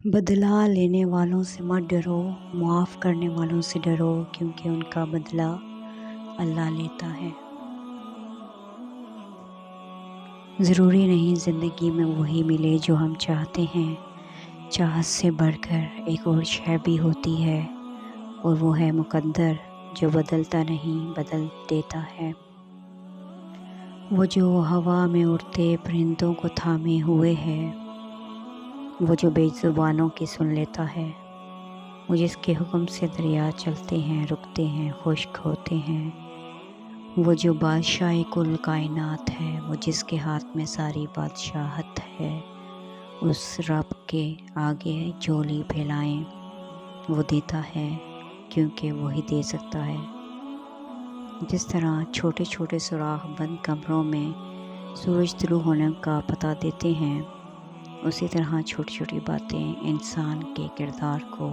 بدلہ لینے والوں سے مت ڈرو، معاف کرنے والوں سے ڈرو، کیونکہ ان کا بدلہ اللہ لیتا ہے۔ ضروری نہیں زندگی میں وہی ملے جو ہم چاہتے ہیں، چاہت سے بڑھ کر ایک اور شے بھی ہوتی ہے، اور وہ ہے مقدر، جو بدلتا نہیں بدل دیتا ہے۔ وہ جو ہوا میں اڑتے پرندوں کو تھامے ہوئے ہے، وہ جو بے زبانوں کی سن لیتا ہے، وہ جس کے حکم سے دریا چلتے ہیں، رکتے ہیں، خشک ہوتے ہیں، وہ جو بادشاہ کل کائنات ہے، وہ جس کے ہاتھ میں ساری بادشاہت ہے، اس رب کے آگے جھولی پھیلائیں، وہ دیتا ہے کیونکہ وہی دے سکتا ہے۔ جس طرح چھوٹے چھوٹے سوراخ بند کمروں میں سورج طلوع ہونے کا پتہ دیتے ہیں، اسی طرح چھوٹی چھوٹی باتیں انسان کے کردار کو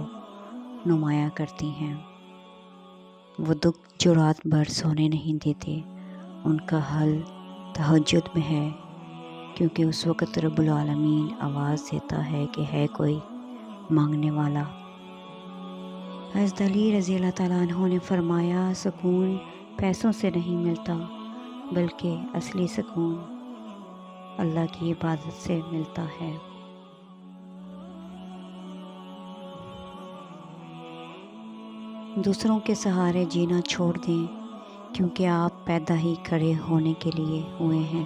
نمایاں کرتی ہیں۔ وہ دکھ جو رات بھر سونے نہیں دیتے، ان کا حل تہجد میں ہے، کیونکہ اس وقت رب العالمین آواز دیتا ہے کہ ہے کوئی مانگنے والا۔ حضرت علی رضی اللہ تعالیٰ عنہ نے فرمایا، سکون پیسوں سے نہیں ملتا، بلکہ اصلی سکون اللہ کی عبادت سے ملتا ہے۔ دوسروں کے سہارے جینا چھوڑ دیں، کیونکہ آپ پیدا ہی کھڑے ہونے کے لیے ہوئے ہیں۔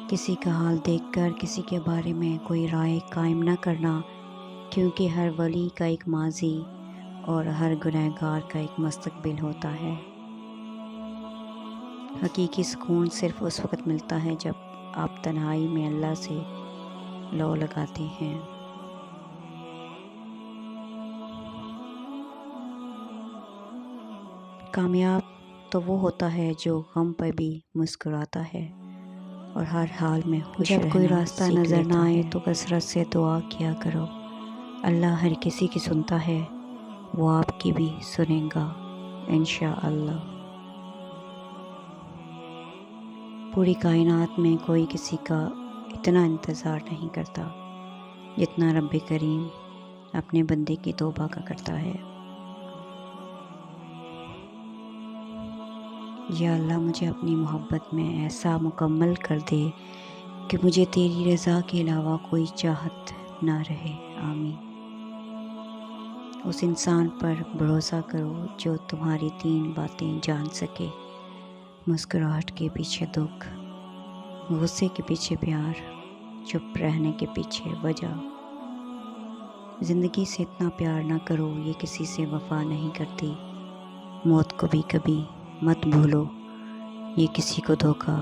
کسی کا حال دیکھ کر کسی کے بارے میں کوئی رائے قائم نہ کرنا، کیونکہ ہر ولی کا ایک ماضی اور ہر گنہگار کا ایک مستقبل ہوتا ہے۔ حقیقی سکون صرف اس وقت ملتا ہے جب آپ تنہائی میں اللہ سے لو لگاتے ہیں۔ کامیاب تو وہ ہوتا ہے جو غم پر بھی مسکراتا ہے اور ہر حال میں خوش رہنا سیکھ لیتا ہے۔ جب کوئی راستہ نظر نہ آئے تو کثرت سے دعا کیا کرو، اللہ ہر کسی کی سنتا ہے، وہ آپ کی بھی سنے گا انشاءاللہ۔ پوری کائنات میں کوئی کسی کا اتنا انتظار نہیں کرتا جتنا رب کریم اپنے بندے کی توبہ کا کرتا ہے۔ یا اللہ مجھے اپنی محبت میں ایسا مکمل کر دے کہ مجھے تیری رضا کے علاوہ کوئی چاہت نہ رہے، آمین۔ اس انسان پر بھروسہ کرو جو تمہاری 3 باتیں جان سکے: مسکراہٹ کے پیچھے دکھ، غصے کے پیچھے پیار، چپ رہنے کے پیچھے وجہ۔ زندگی سے اتنا پیار نہ کرو، یہ کسی سے وفا نہیں کرتی۔ موت کو بھی کبھی مت بھولو، یہ کسی کو دھوکہ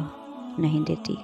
نہیں دیتی۔